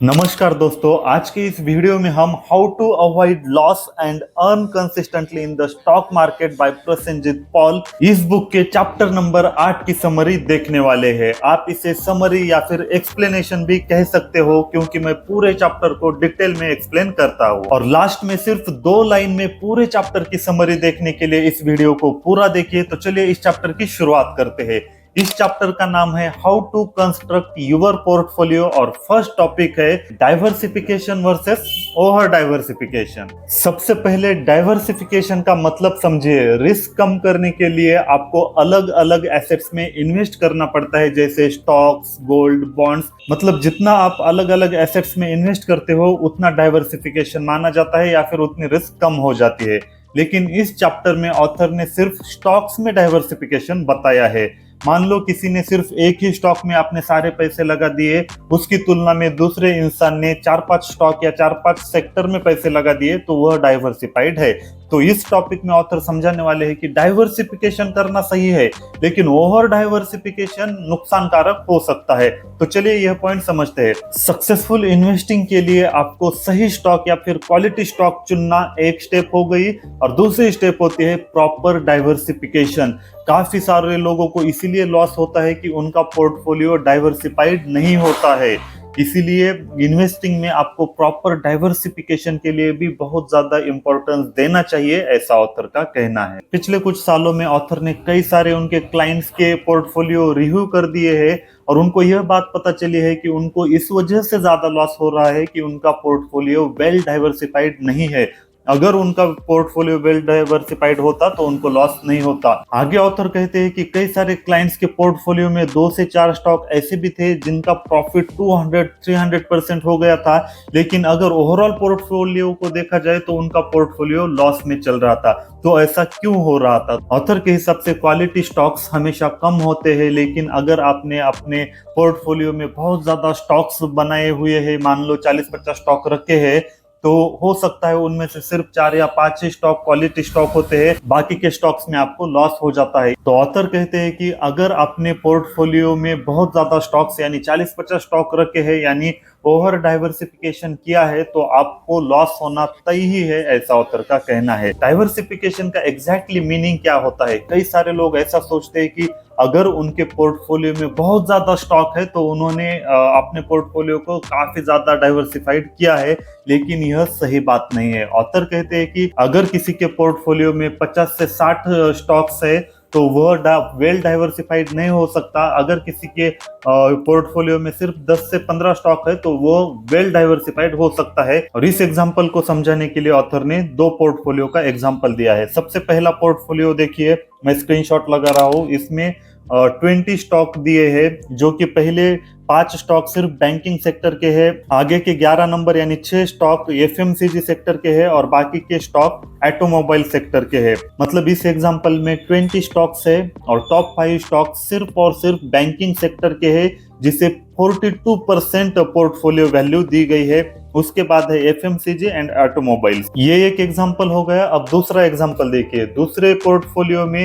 नमस्कार दोस्तों, आज के इस वीडियो में हम how to avoid loss and earn consistently in the stock market by Prasenjit Paul इस बुक के चैप्टर नंबर 8 की समरी देखने वाले हैं। आप इसे समरी या फिर एक्सप्लेनेशन भी कह सकते हो, क्योंकि मैं पूरे चैप्टर को डिटेल में एक्सप्लेन करता हूँ और लास्ट में सिर्फ 2 लाइन में पूरे चैप्टर की समरी देखने के लिए इस वीडियो को पूरा देखिए। तो चलिए इस चैप्टर की शुरुआत करते हैं। इस चैप्टर का नाम है how to construct your portfolio और फर्स्ट टॉपिक है डाइवर्सिफिकेशन वर्सेस ओवर डाइवर्सिफिकेशन। सबसे पहले डाइवर्सिफिकेशन का मतलब समझिए। रिस्क कम करने के लिए आपको अलग अलग एसेट्स में इन्वेस्ट करना पड़ता है, जैसे स्टॉक्स, गोल्ड, बॉन्ड्स। मतलब जितना आप अलग अलग एसेट्स में इन्वेस्ट करते हो उतना डाइवर्सिफिकेशन माना जाता है या फिर उतनी रिस्क कम हो जाती है। लेकिन इस चैप्टर में ऑथर ने सिर्फ स्टॉक्स में डाइवर्सिफिकेशन बताया है। मान लो किसी ने सिर्फ एक ही स्टॉक में अपने सारे पैसे लगा दिए, उसकी तुलना में दूसरे इंसान ने 4-5 स्टॉक या 4-5 सेक्टर में पैसे लगा दिए, तो वह डाइवर्सिफाइड है। तो इस टॉपिक में ऑथर समझाने वाले हैं कि डाइवर्सिफिकेशन करना सही है, लेकिन ओवर डाइवर्सिफिकेशन नुकसानकारक हो सकता है। तो चलिए यह पॉइंट समझते हैं। सक्सेसफुल इन्वेस्टिंग के लिए आपको सही स्टॉक या फिर क्वालिटी स्टॉक चुनना एक स्टेप हो गई, और दूसरी स्टेप होती है प्रॉपर डाइवर्सिफिकेशन। काफी सारे लोगों को इसीलिए लॉस होता है कि उनका पोर्टफोलियो डाइवर्सिफाइड नहीं होता है। इसीलिए इन्वेस्टिंग में आपको प्रॉपर डाइवर्सिफिकेशन के लिए भी बहुत ज्यादा इंपॉर्टेंस देना चाहिए, ऐसा ऑथर का कहना है। पिछले कुछ सालों में ऑथर ने कई सारे उनके क्लाइंट्स के पोर्टफोलियो रिव्यू कर दिए हैं और उनको यह बात पता चली है कि उनको इस वजह से ज्यादा लॉस हो रहा है कि उनका पोर्टफोलियो वेल डाइवर्सिफाइड नहीं है। अगर उनका पोर्टफोलियो वेल डाइवर्सिफाइड होता तो उनको लॉस नहीं होता। आगे ऑथर कहते हैं कि कई सारे क्लाइंट्स के पोर्टफोलियो में 2 से 4 स्टॉक ऐसे भी थे जिनका प्रॉफिट 200-300% हो गया था, लेकिन अगर ओवरऑल पोर्टफोलियो को देखा जाए तो उनका पोर्टफोलियो लॉस में चल रहा था। तो ऐसा क्यों हो रहा था? ऑथर के हिसाब से क्वालिटी स्टॉक्स हमेशा कम होते हैं, लेकिन अगर आपने अपने पोर्टफोलियो में बहुत ज्यादा स्टॉक्स बनाए हुए हैं, मान लो 40-50 स्टॉक रखे हैं, तो हो सकता है उनमें से सिर्फ 4 या 5 ही स्टॉक क्वालिटी स्टॉक होते हैं, बाकी के स्टॉक्स में आपको लॉस हो जाता है। तो ऑथर कहते हैं कि अगर आपने पोर्टफोलियो में बहुत ज्यादा स्टॉक्स यानी 40-50 स्टॉक रखे हैं, यानी ओवर डाइवर्सिफिकेशन किया है, तो आपको लॉस होना तय ही है, ऐसा ऑथर का कहना है। डाइवर्सिफिकेशन का एग्जैक्टली मीनिंग क्या होता है? कई सारे लोग ऐसा सोचते हैं कि अगर उनके पोर्टफोलियो में बहुत ज्यादा स्टॉक है तो उन्होंने अपने पोर्टफोलियो को काफी ज्यादा डाइवर्सिफाइड किया है, लेकिन यह सही बात नहीं है। ऑथर कहते हैं कि अगर किसी के पोर्टफोलियो में 50 से 60 स्टॉक्स है तो वह वेल डाइवर्सिफाइड नहीं हो सकता। अगर किसी के पोर्टफोलियो में सिर्फ 10 से 15 स्टॉक है तो वो वेल डाइवर्सिफाइड हो सकता है। और इस एग्जांपल को समझाने के लिए ऑथर ने 2 पोर्टफोलियो का एग्जांपल दिया है। सबसे पहला पोर्टफोलियो देखिए, मैं स्क्रीनशॉट लगा रहा हूं। इसमें 20 स्टॉक दिए हैं, जो कि पहले 5 स्टॉक सिर्फ बैंकिंग सेक्टर के हैं, आगे के 11 नंबर यानी 6 स्टॉक एफएमसीजी सेक्टर के हैं और बाकी के स्टॉक ऑटोमोबाइल सेक्टर के हैं। मतलब इस एग्जांपल में 20 स्टॉक्स है और टॉप 5 स्टॉक सिर्फ और सिर्फ बैंकिंग सेक्टर के हैं, जिसे 42% पोर्टफोलियो वैल्यू दी गई है। उसके बाद है एफएमसीजी एंड ऑटोमोबाइल्स। ये एक एग्जांपल हो गया। अब दूसरा एग्जांपल देखिए। दूसरे पोर्टफोलियो में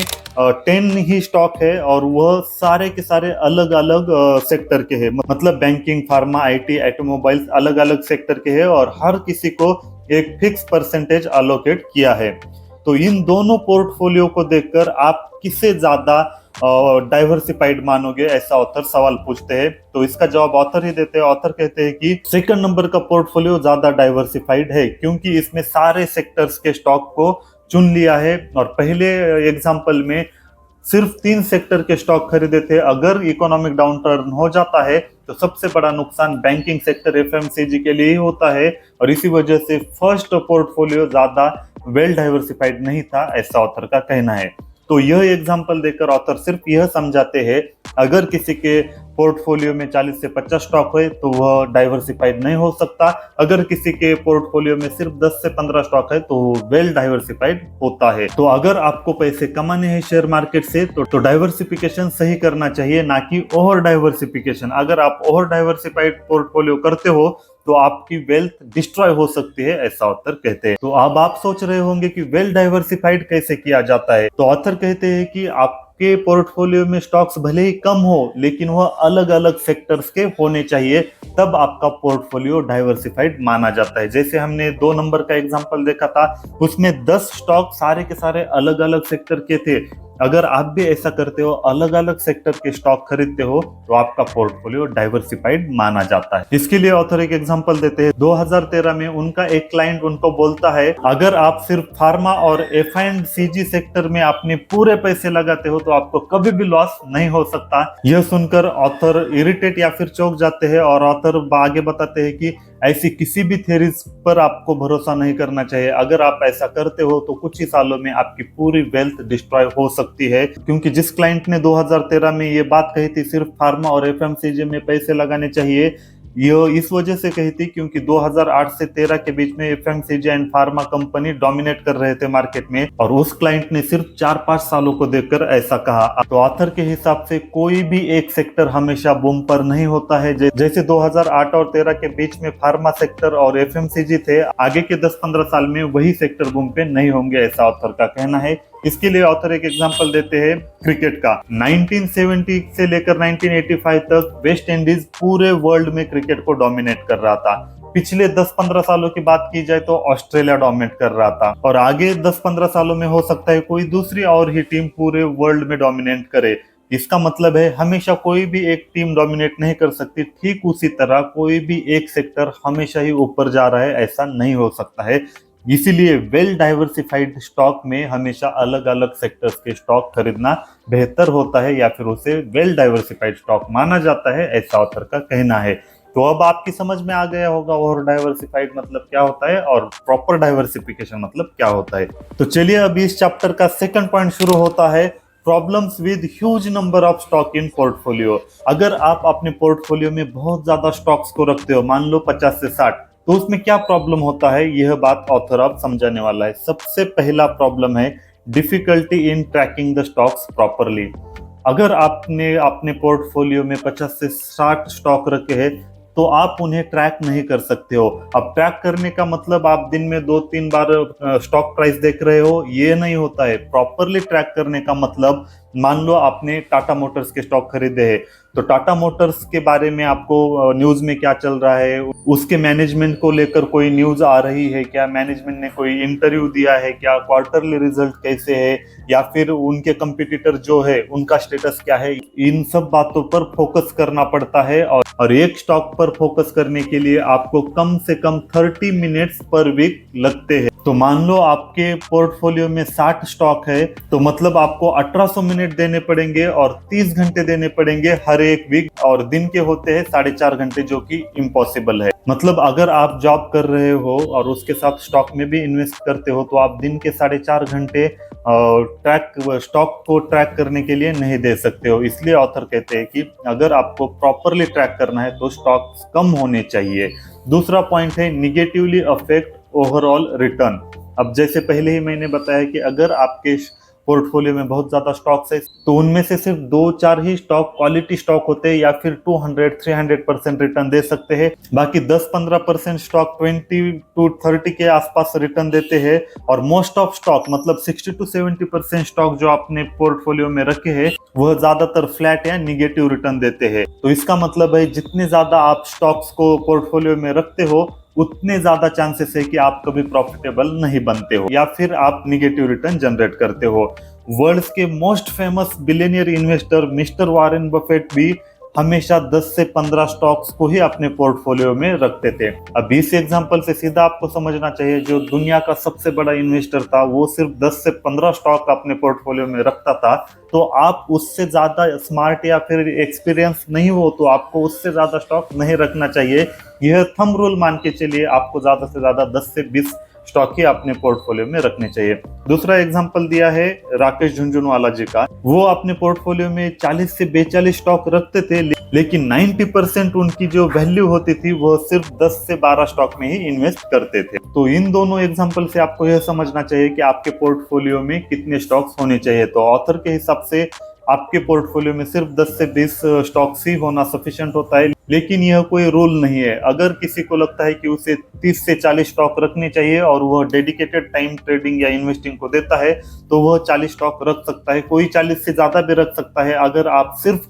10 ही स्टॉक है और वह सारे के सारे अलग अलग सेक्टर के हैं। मतलब बैंकिंग, फार्मा, आईटी, ऑटोमोबाइल्स अलग अलग सेक्टर के हैं और हर किसी को एक फिक्स परसेंटेज अलोकेट किया है। तो इन दोनों पोर्टफोलियो को देखकर आप किसे ज्यादा डाइवर्सिफाइड मानोगे, ऐसा ऑथर सवाल पूछते हैं। तो इसका जवाब ऑथर ही देते हैं। ऑथर कहते हैं कि सेकंड नंबर का पोर्टफोलियो ज्यादा डाइवर्सिफाइड है, क्योंकि इसमें सारे सेक्टर्स के स्टॉक को चुन लिया है। और पहले एग्जांपल में सिर्फ 3 सेक्टर के स्टॉक खरीदे थे। अगर इकोनॉमिक डाउन टर्न हो जाता है तो सबसे बड़ा नुकसान बैंकिंग सेक्टर, एफएमसीजी के लिए ही होता है, और इसी वजह से फर्स्ट पोर्टफोलियो ज्यादा वेल डाइवर्सिफाइड नहीं था, ऐसा ऑथर का कहना है। तो यह एग्जांपल देकर ऑथर सिर्फ यह समझाते हैं, अगर किसी के पोर्टफोलियो में 40 से 50 स्टॉक है तो वह डाइवर्सिफाइड नहीं हो सकता। अगर किसी के पोर्टफोलियो में सिर्फ 10 से 15 स्टॉक है तो वेल डाइवर्सिफाइड होता है। तो अगर आपको पैसे कमाने हैं शेयर मार्केट से तो डाइवर्सिफिकेशन सही करना चाहिए, ना कि ओवर डाइवर्सिफिकेशन। अगर आप ओवर डाइवर्सिफाइड पोर्टफोलियो करते हो तो आपकी वेल्थ डिस्ट्रॉय हो सकती है, ऐसा ऑथर कहते हैं। तो अब आप सोच रहे होंगे कि वेल डाइवर्सिफाइड कैसे किया जाता है। तो ऑथर कहते हैं कि आप आपके पोर्टफोलियो में स्टॉक्स भले ही कम हो लेकिन वह अलग अलग सेक्टर्स के होने चाहिए, तब आपका पोर्टफोलियो डाइवर्सिफाइड माना जाता है। जैसे हमने 2 नंबर का एग्जांपल देखा था, उसमें 10 स्टॉक सारे के सारे अलग अलग सेक्टर के थे। अगर आप भी ऐसा करते हो, अलग अलग सेक्टर के स्टॉक खरीदते हो, तो आपका पोर्टफोलियो डाइवर्सिफाइड माना जाता है। इसके लिए ऑथर एक एग्जांपल देते हैं। 2013 में उनका एक क्लाइंट उनको बोलता है, अगर आप सिर्फ फार्मा और एफएमसीजी सेक्टर में अपने पूरे पैसे लगाते हो तो आपको कभी भी लॉस नहीं हो सकता। यह सुनकर ऑथर इरिटेट या फिर चौंक जाते हैं और ऑथर आगे बताते हैं कि ऐसी किसी भी थ्योरीज पर आपको भरोसा नहीं करना चाहिए। अगर आप ऐसा करते हो तो कुछ ही सालों में आपकी पूरी वेल्थ डिस्ट्रॉय हो सकती है, क्योंकि जिस क्लाइंट ने 2013 में ये बात कही थी सिर्फ फार्मा और एफएमसीजी में पैसे लगाने चाहिए, ये इस वजह से कही थी क्योंकि 2008 से 13 के बीच में FMCG and pharma company dominate कर रहे थे मार्केट में, और उस क्लाइंट ने सिर्फ 4-5 सालों को देखकर ऐसा कहा। तो ऑथर के हिसाब से कोई भी एक सेक्टर हमेशा बूम पर नहीं होता है। जैसे 2008 और 13 के बीच में फार्मा सेक्टर और एफएमसीजी थे, आगे के 10-15 साल में वही सेक्टर बूम पे नहीं होंगे, ऐसा ऑथर का कहना है। इसके लिए ऑथर एक एग्जांपल देते हैं क्रिकेट का। 1970 से लेकर 1985 तक वेस्ट इंडीज पूरे वर्ल्ड में क्रिकेट को डोमिनेट कर रहा था। पिछले 10-15 सालों की बात की जाए तो ऑस्ट्रेलिया डोमिनेट कर रहा था, और आगे 10-15 सालों में हो सकता है कोई दूसरी और ही टीम पूरे वर्ल्ड में डोमिनेट करे। इसका मतलब है हमेशा कोई भी एक टीम डोमिनेट नहीं कर सकती। ठीक उसी तरह कोई भी एक सेक्टर हमेशा ही ऊपर जा रहा है, ऐसा नहीं हो सकता है। इसीलिए वेल डाइवर्सिफाइड स्टॉक में हमेशा अलग अलग सेक्टर्स के स्टॉक खरीदना बेहतर होता है, या फिर उसे वेल डाइवर्सिफाइड स्टॉक माना जाता है, ऐसा ऑथर का कहना है। तो अब आपकी समझ में आ गया होगा और डाइवर्सिफाइड मतलब क्या होता है और प्रॉपर डाइवर्सिफिकेशन मतलब क्या होता है। तो चलिए अभी इस चैप्टर का सेकंड पॉइंट शुरू होता है, problems with huge number of stock in portfolio. अगर आप अपने पोर्टफोलियो में बहुत ज्यादा स्टॉक्स को रखते हो, मान लो 50 से 60, तो उसमें क्या प्रॉब्लम होता है, यह बात ऑथर अब समझाने वाला है। सबसे पहला प्रॉब्लम है difficulty in tracking the stocks properly. अगर आपने अपने पोर्टफोलियो में 50 से 60 स्टॉक रखे हैं तो आप उन्हें ट्रैक नहीं कर सकते हो। अब ट्रैक करने का मतलब आप दिन में 2-3 बार स्टॉक प्राइस देख रहे हो, ये नहीं होता है। प्रॉपरली ट्रैक करने का मतलब, मान लो आपने टाटा मोटर्स के स्टॉक खरीदे हैं, तो टाटा मोटर्स के बारे में आपको न्यूज में क्या चल रहा है, उसके मैनेजमेंट को लेकर कोई न्यूज आ रही है क्या, मैनेजमेंट ने कोई इंटरव्यू दिया है क्या, क्वार्टरली रिजल्ट कैसे है, या फिर उनके कंपटीटर जो है उनका स्टेटस क्या है, इन सब बातों पर फोकस करना पड़ता है। और एक स्टॉक पर फोकस करने के लिए आपको कम से कम 30 मिनट्स पर वीक लगते हैं। तो मान लो आपके पोर्टफोलियो में 60 स्टॉक है, तो मतलब आपको 1800 मिनट देने पड़ेंगे और 30 घंटे देने पड़ेंगे हर एक वीक, और दिन के होते हैं 4.5 घंटे, जो कि इम्पॉसिबल है। मतलब अगर आप जॉब कर रहे हो और उसके साथ स्टॉक में भी इन्वेस्ट करते हो, तो आप दिन के 4.5 घंटे स्टॉक को ट्रैक करने के लिए नहीं दे सकते हो। इसलिए ऑथर कहते हैं कि अगर आपको प्रॉपरली ट्रैक करना है तो स्टॉक्स कम होने चाहिए। दूसरा पॉइंट है निगेटिवली अफेक्ट ओवरऑल रिटर्न। अब जैसे पहले ही मैंने बताया कि अगर आपके पोर्टफोलियो में बहुत ज्यादा स्टॉक्स है तो उनमें से सिर्फ 2-4 ही स्टॉक क्वालिटी स्टॉक होते हैं, या फिर 200-300% रिटर्न दे सकते हैं। बाकी 10-15% स्टॉक 20-30 के आसपास रिटर्न देते हैं, और मोस्ट ऑफ स्टॉक मतलब 60-70% स्टॉक जो आपने पोर्टफोलियो में रखे हैं वह ज्यादातर फ्लैट या निगेटिव रिटर्न देते हैं। तो इसका मतलब है जितने ज्यादा आप स्टॉक्स को पोर्टफोलियो में रखते हो उतने ज्यादा चांसेस है कि आप कभी प्रॉफिटेबल नहीं बनते हो, या फिर आप निगेटिव रिटर्न जनरेट करते हो। वर्ल्ड के most famous billionaire investor mister Warren Buffett भी हमेशा 10 से 15 स्टॉक्स को ही अपने पोर्टफोलियो में रखते थे। अब इस एग्जांपल से सीधा आपको समझना चाहिए, जो दुनिया का सबसे बड़ा इन्वेस्टर था वो सिर्फ 10 से 15 स्टॉक अपने पोर्टफोलियो में रखता था। तो आप उससे ज्यादा स्मार्ट या फिर एक्सपीरियंस नहीं हो तो आपको उससे ज्यादा स्टॉक नहीं रखना चाहिए। यह थंब रूल मान के चलिए, आपको ज्यादा से ज्यादा 10 से 20 स्टॉक ही अपने पोर्टफोलियो में रखने चाहिए। दूसरा एग्जांपल दिया है राकेश झुनझुनवाला जी का। वो अपने पोर्टफोलियो में 40 से 42 स्टॉक रखते थे, लेकिन 90% उनकी जो वैल्यू होती थी वो सिर्फ 10 से 12 स्टॉक में ही इन्वेस्ट करते थे। तो इन दोनों एग्जांपल से आपको यह समझना चाहिए कि आपके पोर्टफोलियो में कितने स्टॉक्स होने चाहिए। तो ऑथर के हिसाब से आपके पोर्टफोलियो में सिर्फ 10 से 20 स्टॉक्स ही होना सफिशिएंट होता है, लेकिन यह कोई रूल नहीं है। अगर किसी को लगता है कि उसे 30 से 40 स्टॉक रखने चाहिए और वह डेडिकेटेड टाइम ट्रेडिंग या इन्वेस्टिंग को देता है तो वह 40 स्टॉक रख सकता है, कोई 40 से ज्यादा भी रख सकता है। अगर आप सिर्फ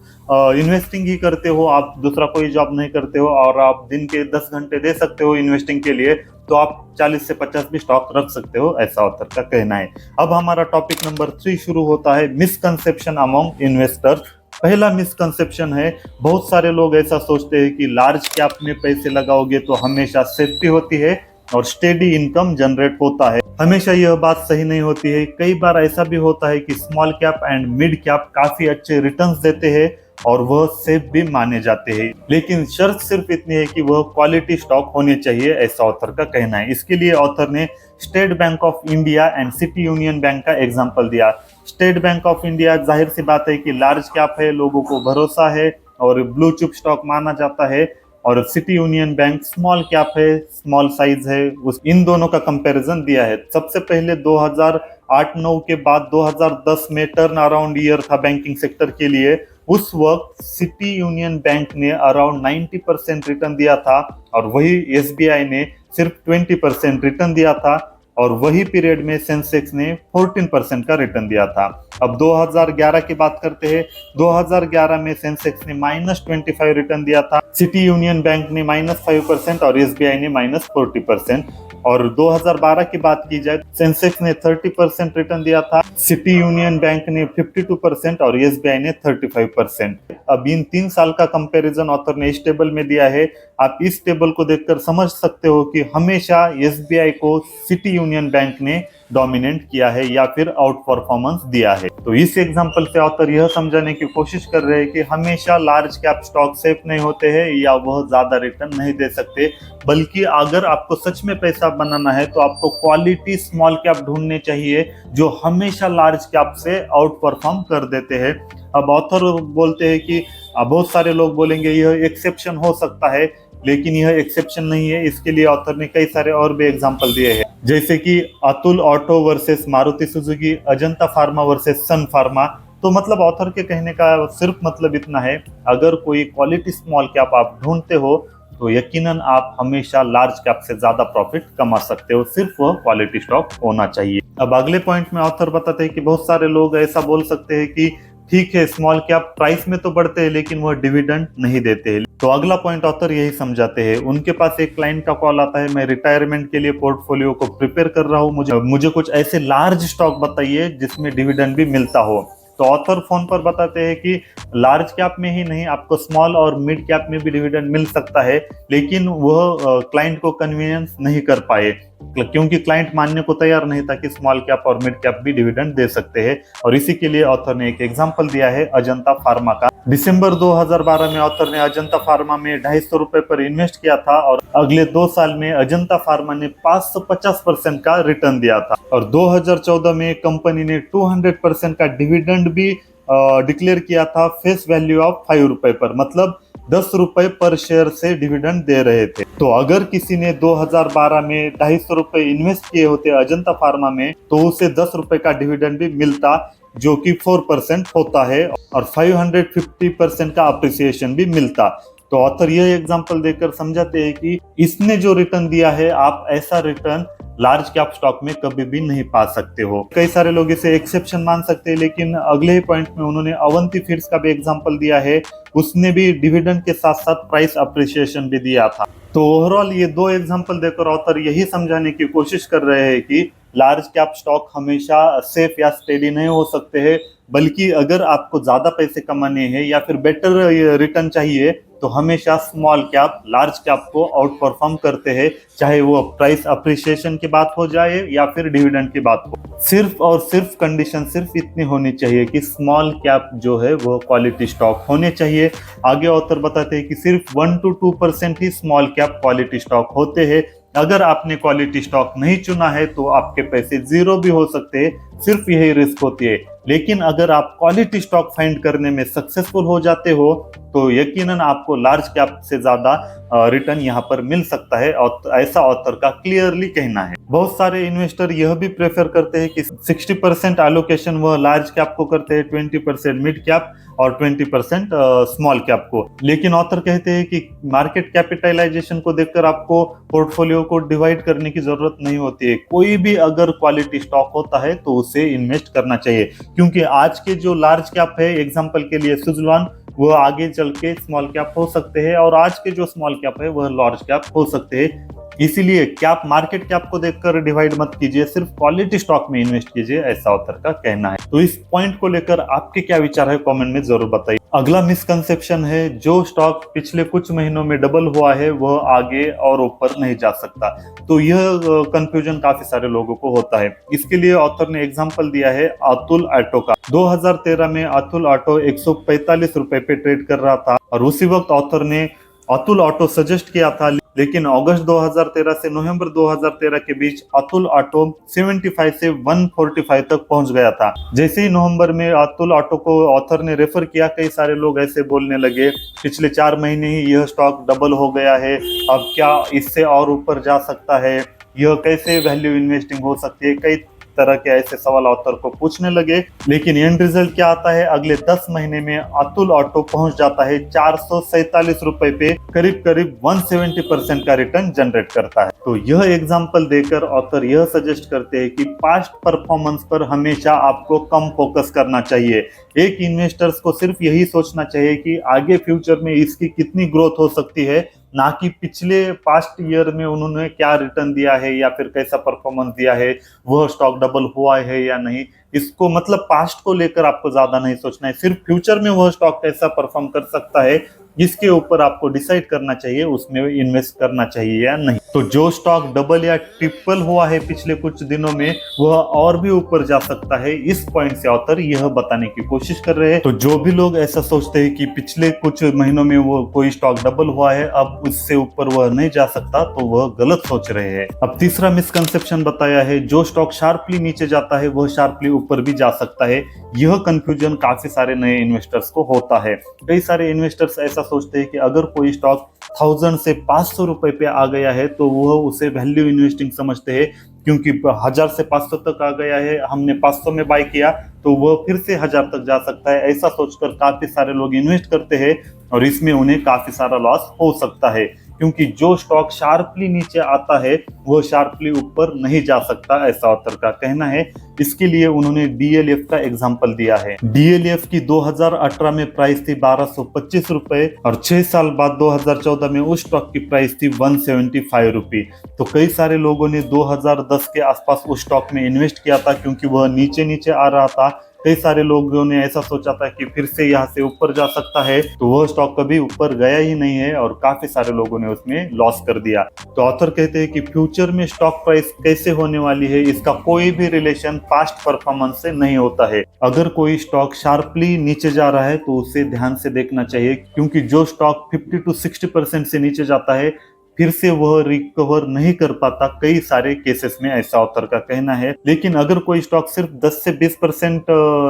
इन्वेस्टिंग ही करते हो, आप दूसरा कोई जॉब नहीं करते हो और आप दिन के 10 घंटे दे सकते हो इन्वेस्टिंग के लिए, तो आप 40 से 50 भी स्टॉक रख सकते हो, ऐसा ऑथर का कहना है। अब हमारा टॉपिक नंबर 3 शुरू होता है, मिसकंसेप्शन अमॉन्ग इन्वेस्टर्स। पहला मिसकंसेप्शन है, बहुत सारे लोग ऐसा सोचते हैं कि लार्ज कैप में पैसे लगाओगे तो हमेशा सेफ्टी होती है और स्टेडी इनकम जनरेट होता है। हमेशा यह बात सही नहीं होती है। कई बार ऐसा भी होता है कि small cap and mid cap काफी अच्छे रिटर्न्स देते हैं और वह सेफ भी माने जाते हैं, लेकिन शर्त सिर्फ इतनी है कि वह क्वालिटी स्टॉक होने चाहिए, ऐसा ऑथर का कहना है। इसके लिए ऑथर ने state bank of India and city union bank का एग्जांपल दिया। स्टेट बैंक ऑफ इंडिया, जाहिर सी बात है कि लार्ज कैप है, लोगों को भरोसा है और ब्लू चिप स्टॉक माना जाता है, और city union bank small cap है, स्मॉल साइज है। इन दोनों का कंपैरिजन दिया है। सबसे पहले 2008-9 के बाद 2010 में टर्न अराउंड ईयर था बैंकिंग सेक्टर के लिए। उस वक्त सिटी यूनियन बैंक ने अराउंड 90% रिटर्न दिया था और वही एसबीआई ने सिर्फ 20% रिटर्न दिया था, और वही पीरियड में सेंसेक्स ने 14% का रिटर्न दिया था। अब 2011 की बात करते हैं। 2011 में सेंसेक्स ने -25 रिटर्न दिया था, सिटी यूनियन बैंक ने -5% और एसबीआई ने -40%। और 2012 की बात की जाए, सेंसेक्स ने 30% रिटर्न दिया था, सिटी यूनियन बैंक ने 52% और एसबीआई ने 35%। अब इन 3 साल का कंपैरिजन ऑथर ने इस टेबल में दिया है। आप इस टेबल को देखकर समझ सकते हो कि हमेशा एसबीआई को सिटी यूनियन बैंक ने डोमिनेट किया है या फिर आउट परफॉर्मेंस दिया है। तो इस एग्जांपल से ऑथर यह समझाने की कोशिश कर रहे हैं कि हमेशा लार्ज कैप स्टॉक सेफ नहीं होते हैं या वह ज्यादा रिटर्न नहीं दे सकते, बल्कि अगर आपको सच में पैसा बनाना है तो आपको क्वालिटी स्मॉल कैप ढूंढने चाहिए जो हमेशा लार्ज कैप से आउट परफॉर्म कर देते हैं। अब ऑथर बोलते हैं कि बहुत सारे लोग बोलेंगे यह एक्सेप्शन हो सकता है, लेकिन यह एक्सेप्शन नहीं है। इसके लिए ऑथर ने कई सारे और भी एग्जांपल दिए हैं, जैसे कि Atul auto versus Maruti Suzuki, Ajanta pharma versus Sun pharma. तो मतलब ऑथर के कहने का सिर्फ मतलब इतना है, अगर कोई क्वालिटी स्मॉल कैप आप ढूंढते हो तो यकीनन आप हमेशा लार्ज कैप से ज्यादा प्रॉफिट कमा सकते हो, सिर्फ वह क्वालिटी स्टॉक होना चाहिए। अब अगले पॉइंट में ऑथर बताते हैं कि बहुत सारे लोग ऐसा बोल सकते हैं कि ठीक है, स्मॉल कैप प्राइस में तो बढ़ते हैं लेकिन वह डिविडेंड नहीं देते हैं। तो अगला पॉइंट ऑथर यही समझाते हैं। उनके पास एक क्लाइंट का कॉल आता है, मैं रिटायरमेंट के लिए पोर्टफोलियो को प्रिपेयर कर रहा हूँ, मुझे कुछ ऐसे लार्ज स्टॉक बताइए जिसमें डिविडेंड भी मिलता हो। तो ऑथर फोन पर बताते हैं कि लार्ज कैप में ही नहीं, आपको स्मॉल और मिड कैप में भी डिविडेंड मिल सकता है, लेकिन वह क्लाइंट को कन्वीनियंस नहीं कर पाए क्योंकि क्लाइंट मानने को तैयार नहीं था कि स्मॉल कैप और मिड कैप भी डिविडेंड दे सकते हैं। और इसी के लिए ऑथर ने एक एग्जांपल दिया है अजंता फार्मा का। दिसंबर 2012 में ऑथर ने अजंता फार्मा में 250 रुपए पर इन्वेस्ट किया था और अगले 2 साल में अजंता फार्मा ने 550% का रिटर्न दिया था। और 2014 में कंपनी ने 200% का डिविडेंड भी डिक्लेयर किया था, फेस वैल्यू ऑफ 5 रुपए पर, मतलब 10 रुपए पर शेयर से डिविडेंड दे रहे थे। तो अगर किसी ने 2012 में 250 रुपए इन्वेस्ट किए होते अजंता फार्मा में, तो उसे 10 रुपए का डिविडेंड भी मिलता, जो कि 4% होता है, और 550% का अप्रिसिएशन भी मिलता। तो ऑथर यह एग्जांपल देकर समझाते हैं कि इसने जो रिटर्न दिया है, आप ऐसा रिटर्न लार्ज कैप स्टॉक में कभी भी नहीं पा सकते हो। कई सारे लोग इसे एक्सेप्शन मान सकते हैं, लेकिन अगले ही पॉइंट में उन्होंने अवंती फीड्स का भी एग्जांपल दिया है। उसने भी डिविडेंड के साथ साथ प्राइस अप्रिसिएशन भी दिया था। तो ओवरऑल ये 2 एग्जांपल देकर ऑथर यही समझाने की कोशिश कर रहे हैं कि लार्ज कैप स्टॉक हमेशा सेफ या स्टेडी नहीं हो सकते हैं, बल्कि अगर आपको ज्यादा पैसे कमाने हैं या फिर बेटर रिटर्न चाहिए तो हमेशा स्मॉल कैप लार्ज कैप को आउट परफॉर्म करते हैं, चाहे वो प्राइस अप्रिसिएशन की बात हो जाए या फिर डिविडेंड की बात हो। सिर्फ और सिर्फ कंडीशन सिर्फ इतनी होनी चाहिए कि स्मॉल कैप जो है वो क्वालिटी स्टॉक होने चाहिए। आगे ऑथर बताते हैं कि सिर्फ 1 to 2% he small cap quality stock होते हैं। अगर आपने क्वालिटी स्टॉक नहीं चुना है तो आपके पैसे जीरो भी हो सकते हैं, सिर्फ यही रिस्क होती है। लेकिन अगर आप क्वालिटी स्टॉक फाइंड करने में सक्सेसफुल हो जाते हो तो यकीनन आपको लार्ज कैप से ज्यादा रिटर्न यहाँ पर मिल सकता है, और ऐसा ऑथर का क्लियरली कहना है। बहुत सारे इन्वेस्टर यह भी प्रेफर करते हैं कि 60% एलोकेशन वह लार्ज कैप को करते हैं, 20% मिड कैप और 20% स्मॉल कैप को। लेकिन ऑथर कहते हैं कि मार्केट कैपिटलाइजेशन को देखकर आपको पोर्टफोलियो को डिवाइड करने की जरूरत नहीं होती है। कोई भी अगर क्वालिटी स्टॉक होता है तो उसे इन्वेस्ट करना चाहिए, क्योंकि आज के जो लार्ज कैप है, एग्जांपल के लिए सुज़लॉन, वो आगे चल के स्मॉल कैप हो सकते हैं, और आज के जो स्मॉल कैप है वह लार्ज कैप हो सकते हैं। इसीलिए कैप मार्केट कैप को देखकर डिवाइड मत कीजिए, सिर्फ क्वालिटी स्टॉक में इन्वेस्ट कीजिए, ऐसा ऑथर का कहना है। तो इस पॉइंट को लेकर आपके क्या विचार है कमेंट में जरूर बताइए। अगला मिसकंसेप्शन है, जो स्टॉक पिछले कुछ महीनों में डबल हुआ है वह आगे और ऊपर नहीं जा सकता। तो यह कंफ्यूजन काफी सारे लोगों को होता है। इसके लिए ऑथर ने एग्जांपल दिया है अतुल ऑटो का। 2013 में अतुल ऑटो 145 रुपए पे ट्रेड कर रहा था, और उसी वक्त ऑथर ने अतुल ऑटो सजेस्ट किया था, लेकिन अगस्त 2013 से नवंबर 2013 के बीच अतुल ऑटो 75 से 145 तक पहुंच गया था। जैसे ही नवंबर में अतुल ऑटो को ऑथर ने रेफर किया, कई सारे लोग ऐसे बोलने लगे, पिछले 4 महीने ही यह स्टॉक डबल हो गया है, अब क्या इससे और ऊपर जा सकता है, यह कैसे वैल्यू इन्वेस्टिंग हो सकती है, कई तरह के ऐसे सवाल ऑथर को पूछने लगे। लेकिन एंड रिजल्ट क्या आता है, अगले 10 महीने में अतुल ऑटो पहुंच जाता है 447 रुपए पे, करीब करीब 170% का रिटर्न जनरेट करता है। तो यह एग्जांपल देकर ऑथर यह सजेस्ट करते हैं कि पास्ट परफॉर्मेंस पर हमेशा आपको कम फोकस करना चाहिए। एक इन्वेस्टर्स को सिर्फ यही सोचना चाहिए कि आगे फ्यूचर में इसकी कितनी ग्रोथ हो सकती है, ना कि पिछले पास्ट ईयर में उन्होंने क्या रिटर्न दिया है या फिर कैसा परफॉर्मेंस दिया है, वह स्टॉक डबल हुआ है या नहीं। इसको मतलब पास्ट को लेकर आपको ज्यादा नहीं सोचना है, सिर्फ फ्यूचर में वह स्टॉक कैसा परफॉर्म कर सकता है इसके ऊपर आपको डिसाइड करना चाहिए, उसमें इन्वेस्ट करना चाहिए या नहीं। तो जो स्टॉक डबल या ट्रिपल हुआ है पिछले कुछ दिनों में, वह और भी ऊपर जा सकता है। इस पॉइंट से ऑथर यह बताने की कोशिश कर रहे हैं। तो जो भी लोग ऐसा सोचते हैं कि पिछले कुछ महीनों में वो कोई स्टॉक डबल हुआ है, अब उससे ऊपर वह नहीं जा सकता, तो वह गलत सोच रहे हैं। अब तीसरा मिसकंसेप्शन बताया है, जो स्टॉक शार्पली नीचे जाता है वह शार्पली ऊपर भी जा सकता है। यह कंफ्यूजन काफी सारे नए इन्वेस्टर्स को होता है। कई सारे इन्वेस्टर्स ऐसा सोचते हैं कि अगर कोई स्टॉक 1000 से 500 रुपए पे आ गया है तो वह उसे वैल्यू इन्वेस्टिंग समझते हैं, क्योंकि 1000 से 500 तक आ गया है, हमने 500 में बाय किया तो वह फिर से 1000 तक जा सकता है। ऐसा सोचकर काफी सारे लोग इन्वेस्ट करते हैं, और इसमें उन्हें काफी सारा लॉस हो सकता है, क्योंकि जो स्टॉक शार्पली नीचे आता है वह शार्पली ऊपर नहीं जा सकता, ऐसा ऑथर का कहना है। इसके लिए उन्होंने डीएलएफ का एग्जांपल दिया है। डीएलएफ की 2018 में प्राइस थी 1225 रुपए, और 6 साल बाद 2014 में उस स्टॉक की प्राइस थी 175 रुपए। तो कई सारे लोगों ने 2010 के आसपास उस स्टॉक में इन्वेस्ट किया था, क्योंकि वह नीचे नीचे आ रहा था। कई सारे लोगों ने ऐसा सोचा था कि फिर से यहाँ से ऊपर जा सकता है, तो वह स्टॉक कभी ऊपर गया ही नहीं है, और काफी सारे लोगों ने उसमें लॉस कर दिया। तो ऑथर कहते हैं कि फ्यूचर में स्टॉक प्राइस कैसे होने वाली है, इसका कोई भी रिलेशन पास्ट परफॉर्मेंस से नहीं होता है। अगर कोई स्टॉक शार्पली नीचे जा रहा है तो उसे ध्यान से देखना चाहिए, क्योंकि जो स्टॉक 50 to 60% से नीचे जाता है फिर से वह रिकवर नहीं कर पाता, कई सारे केसेस में, ऐसा ऑथर का कहना है। लेकिन अगर कोई स्टॉक सिर्फ 10 से 20%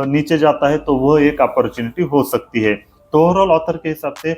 नीचे जाता है तो वह एक अपॉर्चुनिटी हो सकती है। तो ओवरऑल ऑथर के हिसाब से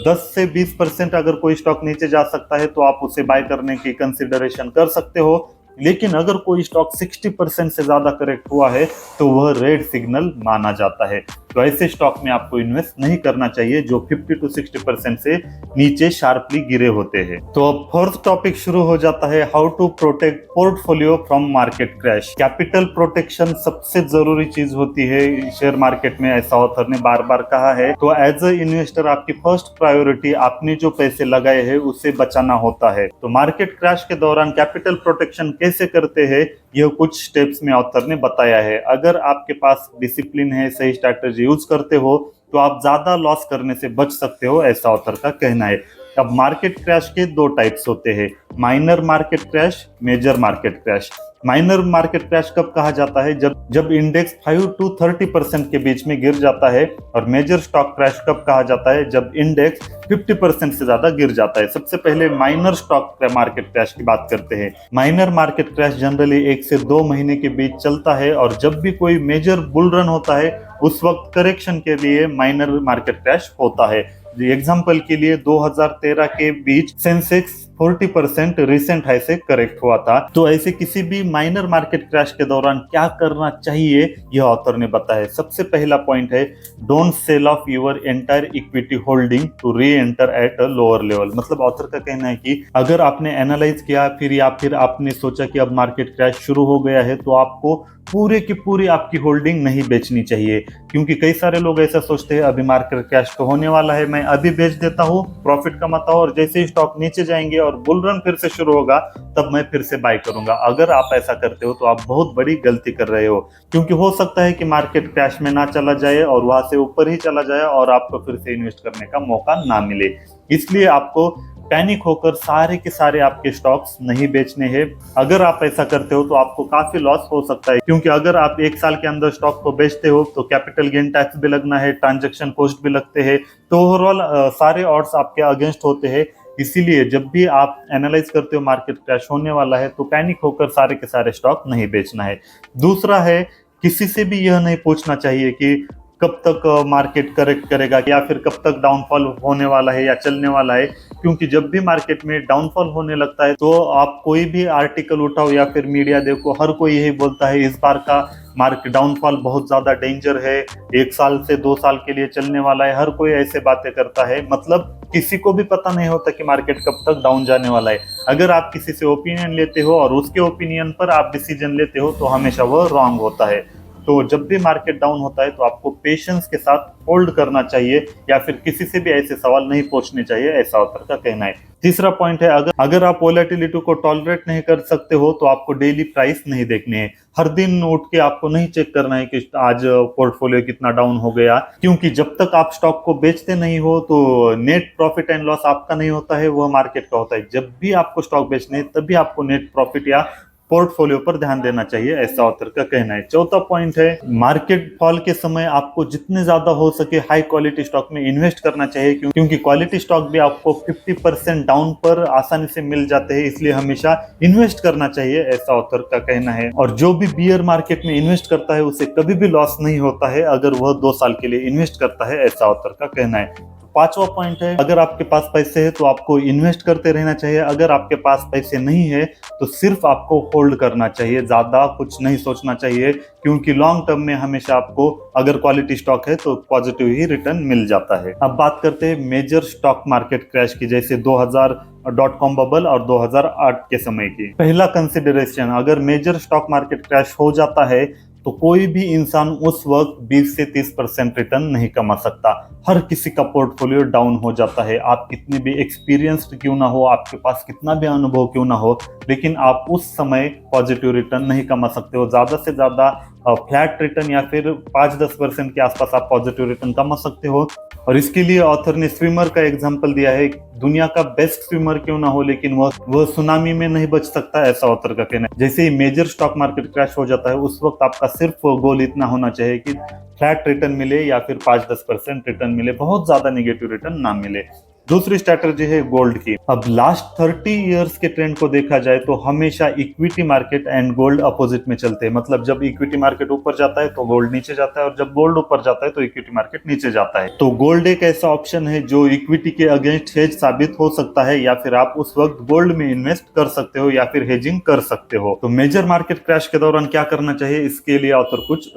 10 से 20% अगर कोई स्टॉक नीचे जा सकता है तो आप उसे बाय करने की कंसिडरेशन कर सकते हो। लेकिन अगर कोई स्टॉक 60% से ज्यादा करेक्ट हुआ है तो वह रेड सिग्नल माना जाता है। तो ऐसे स्टॉक में आपको इन्वेस्ट नहीं करना चाहिए जो 50 to 60% से नीचे शार्पली गिरे होते हैं। तो अब फोर्थ टॉपिक शुरू हो जाता है, how to protect portfolio from market crash. Capital protection सबसे जरूरी चीज होती है शेयर मार्केट में, ऐसा ऑथर ने बार बार कहा है। तो एज अ इन्वेस्टर आपकी फर्स्ट प्रायोरिटी आपने जो पैसे लगाए हैं उसे बचाना होता है। तो मार्केट क्रैश के दौरान कैपिटल प्रोटेक्शन कैसे करते हैं, यह कुछ स्टेप्स में ऑथर ने बताया है। अगर आपके पास डिसिप्लिन है, सही स्ट्रैटेजी यूज करते हो, तो आप ज्यादा लॉस करने से बच सकते हो, ऐसा ऑथर का कहना है। अब मार्केट क्रैश के 2 टाइप्स होते हैं, minor market crash, major market crash. Minor market crash कब कहा जाता है? जब इंडेक्स 5 to 30% के बीच में गिर जाता है। और मेजर स्टॉक क्रैश कब कहा जाता है? जब इंडेक्स 50% से ज्यादा गिर जाता है। सबसे पहले माइनर स्टॉक मार्केट क्रैश की बात करते हैं। माइनर मार्केट क्रैश जनरली 1 से 2 महीने के बीच चलता है, और जब भी कोई मेजर बुल रन होता है उस वक्त करेक्शन के लिए माइनर मार्केट क्रैश होता है। एग्जाम्पल के लिए 2013 के बीच सेंसेक्स 40% रिसेंट हाई से करेक्ट हुआ था। तो ऐसे किसी भी माइनर मार्केट क्रैश के दौरान क्या करना चाहिए, यह ऑथर ने बताया। सबसे पहला पॉइंट है, don't sell off your entire equity holding to reenter at a lower level. मतलब ऑथर का कहना है कि अगर आपने एनालाइज किया फिर आपने सोचा कि अब मार्केट क्रैश शुरू हो गया है, तो आपको पूरे की पूरी आपकी होल्डिंग नहीं बेचनी चाहिए। क्योंकि कई सारे लोग ऐसा सोचते हैं अभी मार्केट क्रैश तो होने वाला है, मैं अभी बेच देता हूँ, प्रॉफिट कमाता हूँ, और जैसे ही स्टॉक नीचे जाएंगे और बुल रन फिर से शुरू होगा तब मैं फिर से बाय करूंगा। अगर आप ऐसा करते हो तो आप बहुत बड़ी गलती कर रहे हो, क्योंकि हो सकता है कि मार्केट क्रैश में ना चला जाए और वहां से ऊपर ही चला जाए और आपको फिर से इन्वेस्ट करने का मौका ना मिले। इसलिए आपको पैनिक होकर सारे के सारे आपके स्टॉक्स नहीं बेचने हैं। अगर आप ऐसा करते हो तो आपको काफी लॉस हो सकता है, क्योंकि अगर आप 1 साल के अंदर स्टॉक को बेचते हो तो कैपिटल गेन टैक्स भी लगना है, ट्रांजैक्शन कॉस्ट भी लगते हैं, तो ओवरऑल सारे ऑड्स आपके अगेंस्ट होते हैं। इसीलिए जब भी आप एनालाइज करते हो मार्केट क्रैश होने वाला है तो पैनिक होकर सारे के सारे स्टॉक नहीं बेचना है। दूसरा है, किसी से भी यह नहीं पूछना चाहिए कि कब तक मार्केट करेक्ट करेगा या फिर कब तक डाउनफॉल होने वाला है या चलने वाला है। क्योंकि जब भी मार्केट में डाउनफॉल होने लगता है तो आप कोई भी आर्टिकल उठाओ या फिर मीडिया देखो, हर कोई यही बोलता है इस बार का मार्केट डाउनफॉल बहुत ज्यादा डेंजर है, 1 साल से 2 साल के लिए चलने वाला है। हर कोई ऐसे बातें करता है, मतलब किसी को भी पता नहीं होता कि मार्केट कब तक डाउन जाने वाला है। अगर आप किसी से ओपिनियन लेते हो और उसके ओपिनियन पर आप डिसीजन लेते हो तो हमेशा वह रॉन्ग होता है। तो जब भी मार्केट डाउन होता है तो आपको पेशेंस के साथ होल्ड करना चाहिए, या फिर किसी से भी ऐसे सवाल नहीं पूछने चाहिए, ऐसा ऑथर का कहना है। तीसरा पॉइंट है, अगर आप वोलेटिलिटी को टॉलरेट नहीं कर सकते हो तो आपको डेली प्राइस नहीं देखने हैं। हर दिन उठ के आपको नहीं चेक करना है कि आज पोर्टफोलियो कितना डाउन हो गया, क्योंकि जब तक आप स्टॉक को बेचते नहीं हो तो नेट प्रॉफिट एंड लॉस आपका नहीं होता है, वह मार्केट का होता है। जब भी आपको स्टॉक बेचने हैं तभी आपको नेट प्रॉफिट या पोर्टफोलियो पर ध्यान देना चाहिए, ऐसा ऑथर का कहना है। चौथा पॉइंट है, मार्केट फॉल के समय आपको जितने ज्यादा हो सके हाई क्वालिटी स्टॉक में इन्वेस्ट करना चाहिए, क्योंकि क्वालिटी स्टॉक भी आपको 50% डाउन पर आसानी से मिल जाते हैं, इसलिए हमेशा इन्वेस्ट करना चाहिए, ऐसा ऑथर का कहना है। और जो भी बियर मार्केट में इन्वेस्ट करता है उसे कभी भी लॉस नहीं होता है अगर वह 2 साल के लिए इन्वेस्ट करता है, ऐसा ऑथर का कहना है। पांचवा पॉइंट है, अगर आपके पास पैसे है तो आपको इन्वेस्ट करते रहना चाहिए। अगर आपके पास पैसे नहीं है तो सिर्फ आपको होल्ड करना चाहिए, ज्यादा कुछ नहीं सोचना चाहिए, क्योंकि लॉन्ग टर्म में हमेशा आपको अगर क्वालिटी स्टॉक है तो पॉजिटिव ही रिटर्न मिल जाता है। अब बात करते हैं मेजर स्टॉक मार्केट क्रैश की, जैसे 2000.com बबल और 2008 के समय की। पहला कंसिडरेशन, अगर मेजर स्टॉक मार्केट क्रैश हो जाता है तो कोई भी इंसान उस वक्त 20 से 30% रिटर्न नहीं कमा सकता। हर किसी का पोर्टफोलियो डाउन हो जाता है। आप कितने भी एक्सपीरियंस्ड क्यों ना हो, आपके पास कितना भी अनुभव क्यों ना हो, लेकिन आप उस समय पॉजिटिव रिटर्न नहीं कमा सकते हो। ज्यादा से ज्यादा फ्लैट रिटर्न या फिर 5-10% के आसपास आप पॉजिटिव रिटर्न कमा सकते हो। और इसके लिए ऑथर ने स्विमर का एग्जांपल दिया है। दुनिया का बेस्ट स्विमर क्यों ना हो, लेकिन वह सुनामी में नहीं बच सकता, ऐसा ऑथर का कहना है। जैसे ही मेजर स्टॉक मार्केट क्रैश हो जाता है उस वक्त आपका सिर्फ गोल इतना होना चाहिए कि फ्लैट रिटर्न मिले या फिर 5-10% रिटर्न मिले, बहुत ज्यादा नेगेटिव रिटर्न ना मिले। दूसरी स्ट्रैटेजी है गोल्ड की। अब लास्ट 30 इयर्स के ट्रेंड को देखा जाए तो हमेशा equity market and gold opposite में चलते हैं। मतलब जब इक्विटी मार्केट ऊपर जाता है तो गोल्ड नीचे जाता है, और जब गोल्ड ऊपर जाता है तो इक्विटी मार्केट नीचे जाता है। तो गोल्ड एक ऐसा ऑप्शन है जो इक्विटी के अगेंस्ट हेज साबित हो सकता है, या फिर आप उस वक्त गोल्ड में इन्वेस्ट कर सकते हो या फिर हेजिंग कर सकते हो। तो मेजर मार्केट क्रैश के दौरान क्या करना चाहिए, इसके लिए ऑथर कुछ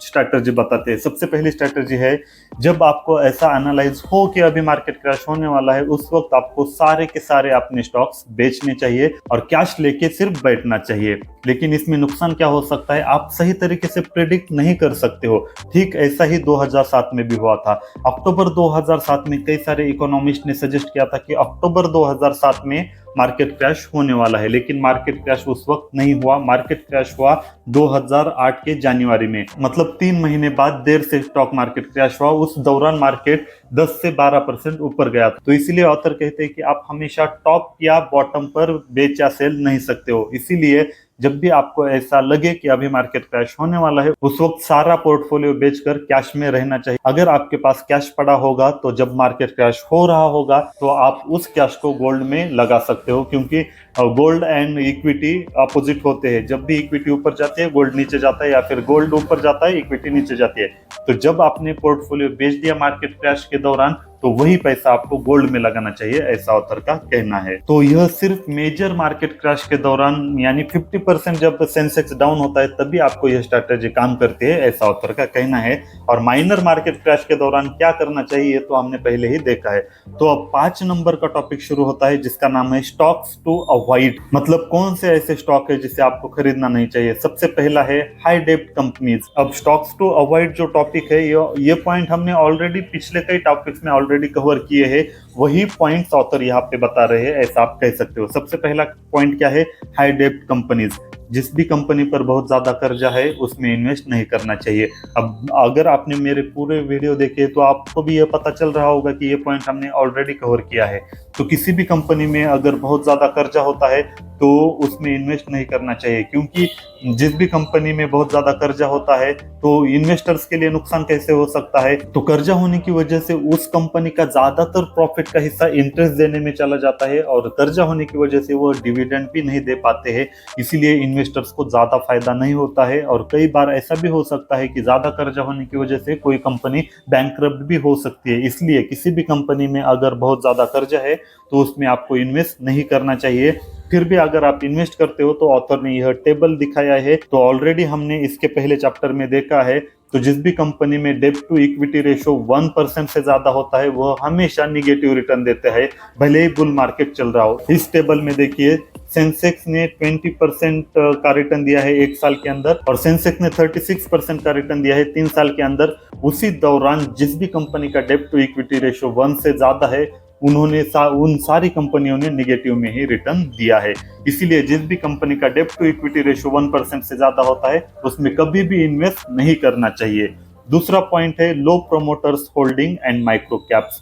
स्ट्रैटेजी बताते हैं। सबसे पहली स्ट्रैटेजी है, जब आपको ऐसा एनालाइज हो कि अभी मार्केट क्रैश होने वाला है उस वक्त आपको सारे के सारे अपने स्टॉक्स बेचने चाहिए और कैश लेके सिर्फ बैठना चाहिए। लेकिन इसमें नुकसान क्या हो सकता है, आप सही तरीके से प्रेडिक्ट नहीं कर सकते हो। ठीक ऐसा ही 2007 में भी हुआ था। अक्टूबर 2007 में कई सारे इकोनॉमिस्ट ने सजेस्ट किया था कि अक्टूबर 2007 में मार्केट क्रैश होने वाला है, लेकिन मार्केट क्रैश उस वक्त नहीं हुआ। मार्केट क्रैश हुआ 2008 के जनवरी में, मतलब 3 महीने बाद देर से स्टॉक मार्केट क्रैश हुआ। उस दौरान मार्केट 10 से 12% ऊपर गया। तो इसीलिए ऑथर कहते हैं कि आप हमेशा टॉप या बॉटम पर बेच या सेल नहीं सकते हो। इसीलिए जब भी आपको ऐसा लगे कि अभी मार्केट क्रैश होने वाला है, उस वक्त सारा पोर्टफोलियो बेचकर कैश में रहना चाहिए। अगर आपके पास कैश पड़ा होगा तो जब मार्केट क्रैश हो रहा होगा तो आप उस कैश को गोल्ड में लगा सकते हो, क्योंकि गोल्ड एंड इक्विटी अपोजिट होते हैं। जब भी इक्विटी ऊपर जाती है गोल्ड नीचे जाता है, या फिर गोल्ड ऊपर जाता है इक्विटी नीचे जाती है। तो जब आपने पोर्टफोलियो बेच दिया मार्केट क्रैश के दौरान, तो वही पैसा आपको गोल्ड में लगाना चाहिए, ऐसा ऑथर का कहना है। तो यह सिर्फ मेजर मार्केट क्रैश के दौरान, यानी 50% जब सेंसेक्स डाउन होता है तभी आपको यह स्ट्रैटेजी काम करती है, ऐसा ऑथर का कहना है। और माइनर मार्केट क्रैश के दौरान क्या करना चाहिए तो हमने पहले ही देखा है। तो अब 5 नंबर का टॉपिक शुरू होता है, जिसका नाम है स्टॉक्स टू अवॉइड। मतलब कौन से ऐसे स्टॉक है जिसे आपको खरीदना नहीं चाहिए। सबसे पहला है हाई डेब्ट कंपनीज। अब स्टॉक्स टू अवॉइड जो टॉपिक है, ये पॉइंट हमने ऑलरेडी पिछले कई टॉपिक्स में ऑलरेडी कवर किए हैं। वही पॉइंट्स ऑथर यहाँ पे बता रहे हैं, ऐसा आप कह सकते हो। सबसे पहला पॉइंट क्या है, हाई डेब्ट कंपनीज। जिस भी कंपनी पर बहुत ज्यादा कर्जा है उसमें इन्वेस्ट नहीं करना चाहिए। अब अगर आपने मेरे पूरे वीडियो देखे तो आपको भी ये पता चल रहा होगा कि ये पॉइंट हमने ऑलरेडी कवर किया है। तो किसी भी कंपनी में अगर बहुत ज्यादा कर्जा होता है तो उसमें इन्वेस्ट नहीं करना चाहिए, क्योंकि जिस भी कंपनी में बहुत ज्यादा कर्जा होता है तो इन्वेस्टर्स के लिए नुकसान कैसे हो सकता है। तो कर्जा होने की वजह से उस कंपनी का ज्यादातर प्रॉफिट का हिस्सा इंटरेस्ट देने में चला जाता है, और कर्जा होने की वजह से वो डिविडेंड भी नहीं दे पाते हैं। इसीलिए इन्वेस्टर्स को ज्यादा फायदा नहीं होता है। और कई बार ऐसा भी हो सकता है कि ज्यादा कर्जा होने की वजह से कोई कंपनी बैंकरप्ट भी हो सकती है। इसलिए किसी भी कंपनी में अगर बहुत ज्यादा कर्जा है तो उसमें आपको इन्वेस्ट नहीं करना चाहिए। फिर भी अगर आप इन्वेस्ट करते हो तो ऑथर ने यह टेबल दिखाया है, तो ऑलरेडी हमने इसके पहले चैप्टर में देखा है। तो जिस भी कंपनी में डेब्ट टू इक्विटी रेशो 1% से ज्यादा होता है वह हमेशा निगेटिव रिटर्न देता है, भले ही बुल मार्केट चल रहा हो। इस टेबल में देखिए, सेंसेक्स ने 20% का रिटर्न दिया है 1 साल के अंदर, और सेंसेक्स ने 36% का रिटर्न दिया है 3 साल के अंदर। उसी दौरान जिस भी कंपनी का डेब्ट टू इक्विटी रेशो 1 से ज्यादा है उन सारी कंपनियों ने निगेटिव में ही रिटर्न दिया है। इसीलिए जिस भी कंपनी का डेब्ट टू इक्विटी रेशो 1% से ज्यादा होता है उसमें कभी भी इन्वेस्ट नहीं करना चाहिए। दूसरा पॉइंट है low promoters holding and micro caps.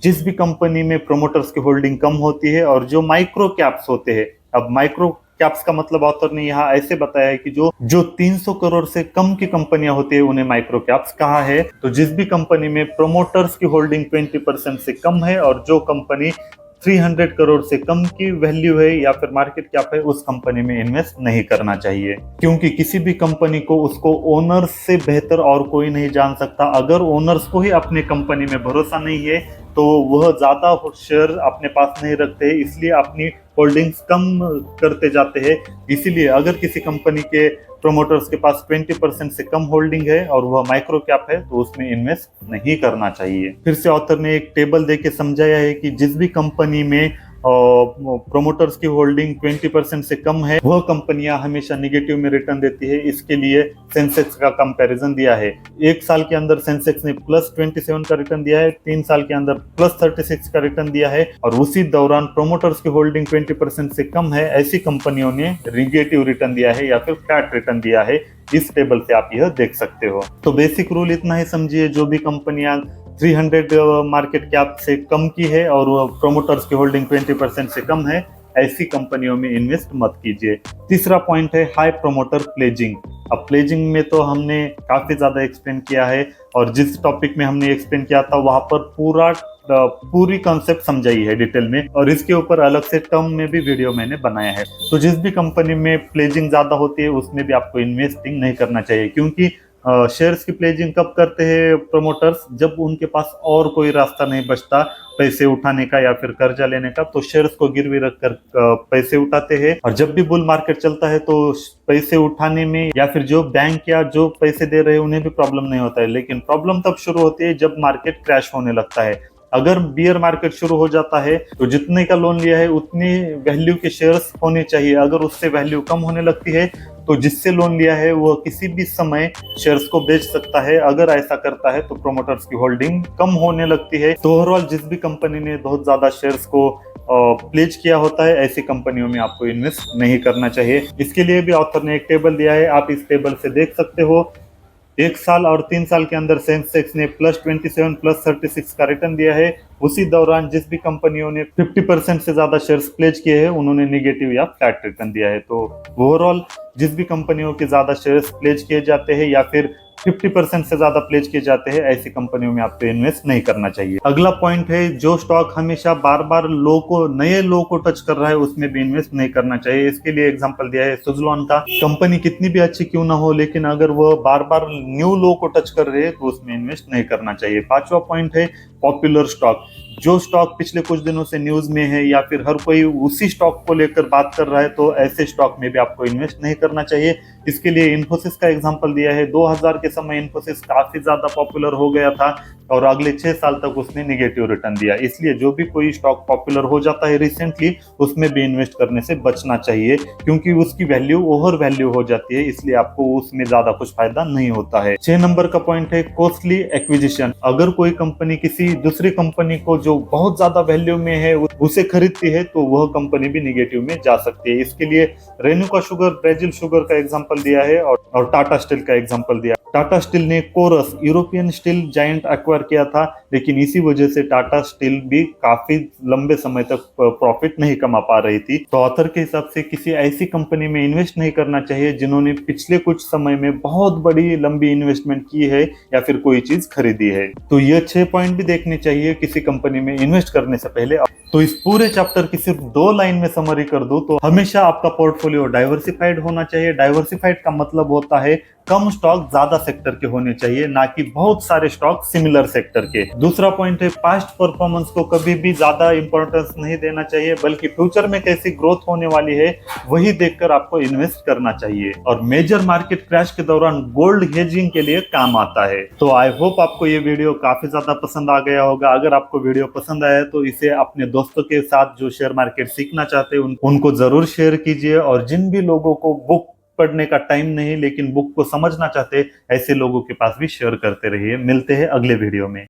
जिस भी कंपनी में प्रोमोटर्स की होल्डिंग कम होती है और जो माइक्रो कैप्स होते हैं। अब माइक्रो कैप्स का मतलब ऑथर ने यहाँ ऐसे बताया है कि जो 300 करोड़ से कम की कंपनियां होती है उन्हें माइक्रो कैप्स कहा है। तो जिस भी कंपनी में प्रोमोटर्स की होल्डिंग 20% से कम है और जो कंपनी 300 करोड़ से कम की वैल्यू है या फिर मार्केट कैप है, उस कंपनी में इन्वेस्ट नहीं करना चाहिए, क्योंकि किसी भी कंपनी को उसको ओनर्स से बेहतर और कोई नहीं जान सकता। अगर ओनर्स को ही अपने कंपनी में भरोसा नहीं है तो वह ज्यादा शेयर अपने पास नहीं रखते, इसलिए अपनी होल्डिंग्स कम करते जाते हैं। इसीलिए अगर किसी कंपनी के प्रोमोटर्स के पास 20% से कम होल्डिंग है और वह माइक्रो कैप है तो उसमें इन्वेस्ट नहीं करना चाहिए। फिर से ऑथर ने एक टेबल देके समझाया है कि जिस भी कंपनी में प्रोमोटर्स की होल्डिंग 20% से कम है वह कंपनियां हमेशा निगेटिव में रिटर्न देती है। इसके लिए सेंसेक्स का कंपैरिजन दिया है। 1 साल के अंदर सेंसेक्स ने +27 का रिटर्न दिया है, 3 साल के अंदर +36 का रिटर्न दिया है, और उसी दौरान प्रोमोटर्स की होल्डिंग 20% से कम है ऐसी कंपनियों ने निगेटिव रिटर्न दिया है या फिर फ्लैट रिटर्न दिया है। इस टेबल से आप यह देख सकते हो। तो बेसिक रूल इतना ही समझिए, जो भी कंपनियां 300 मार्केट कैप से कम की है और प्रोमोटर्स की होल्डिंग 20% से कम है, ऐसी कंपनियों में इन्वेस्ट मत कीजिए। तीसरा पॉइंट है हाई प्रोमोटर प्लेजिंग। अब प्लेजिंग में तो हमने काफी ज्यादा एक्सप्लेन किया है, और जिस टॉपिक में हमने एक्सप्लेन किया था वहां पर पूरी कॉन्सेप्ट समझाई है डिटेल में, और इसके ऊपर अलग से टर्म में भी वीडियो मैंने बनाया है। तो जिस भी कंपनी में प्लेजिंग ज्यादा होती है उसमें भी आपको इन्वेस्टिंग नहीं करना चाहिए, क्योंकि शेयर्स की प्लेजिंग कब करते हैं प्रोमोटर्स, जब उनके पास और कोई रास्ता नहीं बचता पैसे उठाने का या फिर कर्जा लेने का, तो शेयर्स को गिरवी रखकर पैसे उठाते हैं। और जब भी बुल मार्केट चलता है तो पैसे उठाने में या फिर जो बैंक या जो पैसे दे रहे हैं उन्हें भी प्रॉब्लम नहीं होता है, लेकिन प्रॉब्लम तब शुरू होती है जब मार्केट क्रैश होने लगता है। अगर बियर मार्केट शुरू हो जाता है तो जितने का लोन लिया है उतनी वैल्यू के शेयर्स होने चाहिए। अगर उससे वैल्यू कम होने लगती है तो जिससे लोन लिया है वह किसी भी समय शेयर्स को बेच सकता है। अगर ऐसा करता है तो प्रोमोटर्स की होल्डिंग कम होने लगती है। तो ओवरऑल जिस भी कंपनी ने बहुत ज्यादा शेयर्स को प्लेज किया होता है ऐसी कंपनियों में आपको इन्वेस्ट नहीं करना चाहिए। इसके लिए भी ऑथर ने एक टेबल दिया है, आप इस टेबल से देख सकते हो। एक साल और 3 साल के अंदर सेंसेक्स ने +27 +36 का रिटर्न दिया है। उसी दौरान जिस भी कंपनियों ने 50% से ज्यादा शेयर्स प्लेज किए हैं उन्होंने निगेटिव या फ्लैट रिटर्न दिया है। तो ओवरऑल जिस भी कंपनियों के ज्यादा शेयर्स प्लेज किए जाते हैं या फिर 50% से ज्यादा प्लेज किए जाते हैं, ऐसी कंपनियों में आपको इन्वेस्ट नहीं करना चाहिए। अगला पॉइंट है, जो स्टॉक हमेशा बार बार नए लो को टच कर रहा है उसमें भी इन्वेस्ट नहीं करना चाहिए। इसके लिए एग्जांपल दिया है सुज़लॉन का। कंपनी कितनी भी अच्छी क्यों ना हो, लेकिन अगर वह बार बार न्यू लो को टच कर रही है तो उसमें इन्वेस्ट नहीं करना चाहिए। पांचवा पॉइंट है पॉपुलर स्टॉक। जो स्टॉक पिछले कुछ दिनों से न्यूज में है या फिर हर कोई उसी स्टॉक को लेकर बात कर रहा है, तो ऐसे स्टॉक में भी आपको इन्वेस्ट नहीं करना चाहिए। इसके लिए इन्फोसिस का एग्जांपल दिया है। 2000 के समय इन्फोसिस काफी ज्यादा पॉपुलर हो गया था और अगले 6 साल तक उसने निगेटिव रिटर्न दिया। इसलिए जो भी कोई स्टॉक पॉपुलर हो जाता है रिसेंटली, उसमें भी इन्वेस्ट करने से बचना चाहिए, क्योंकि उसकी वैल्यू ओवर वैल्यू हो जाती है, इसलिए आपको उसमें ज्यादा कुछ फायदा नहीं होता है। 6 नंबर का पॉइंट है कॉस्टली एक्विजिशन। अगर कोई कंपनी किसी दूसरी कंपनी को जो बहुत ज्यादा वैल्यू में है उसे खरीदती है, तो वह कंपनी भी निगेटिव में जा सकती है। इसके लिए रेनुका शुगर, ब्राजील शुगर का एग्जांपल दिया है और टाटा स्टील का एग्जांपल दिया। टाटा स्टील ने Corus European steel giant acquire किया था, लेकिन इसी वजह से टाटा स्टील भी काफी लंबे समय तक प्रॉफिट नहीं कमा पा रही थी। तो ऑथर के हिसाब से किसी ऐसी कंपनी में इन्वेस्ट नहीं करना चाहिए जिन्होंने पिछले कुछ समय में बहुत बड़ी लंबी इन्वेस्टमेंट की है या फिर कोई चीज खरीदी है। तो ये 6 पॉइंट भी देखने चाहिए किसी कंपनी में इन्वेस्ट करने से पहले। तो इस पूरे चैप्टर की सिर्फ 2 लाइन में समरी कर दूं तो हमेशा आपका पोर्टफोलियो डाइवर्सिफाइड होना चाहिए। डाइवर्सिफाइड का मतलब होता है कम स्टॉक ज्यादा सेक्टर के होने चाहिए, ना कि बहुत सारे स्टॉक सिमिलर सेक्टर के। दूसरा पॉइंट है पास्ट परफॉर्मेंस को कभी भी ज्यादा इंपॉर्टेंस नहीं देना चाहिए, बल्कि फ्यूचर में कैसी ग्रोथ होने वाली है वही देखकर आपको इन्वेस्ट करना चाहिए। और मेजर मार्केट क्रैश के दौरान गोल्ड हेजिंग के लिए काम आता है। तो आई होप आपको ये वीडियो काफी ज्यादा पसंद आ गया होगा। अगर आपको वीडियो पसंद आया तो इसे अपने दोस्तों के साथ जो शेयर मार्केट सीखना चाहते हैं उनको जरूर शेयर कीजिए। और जिन भी लोगों को बुक पढ़ने का टाइम नहीं लेकिन बुक को समझना चाहते, ऐसे लोगों के पास भी शेयर करते रहिए। मिलते हैं अगले वीडियो में।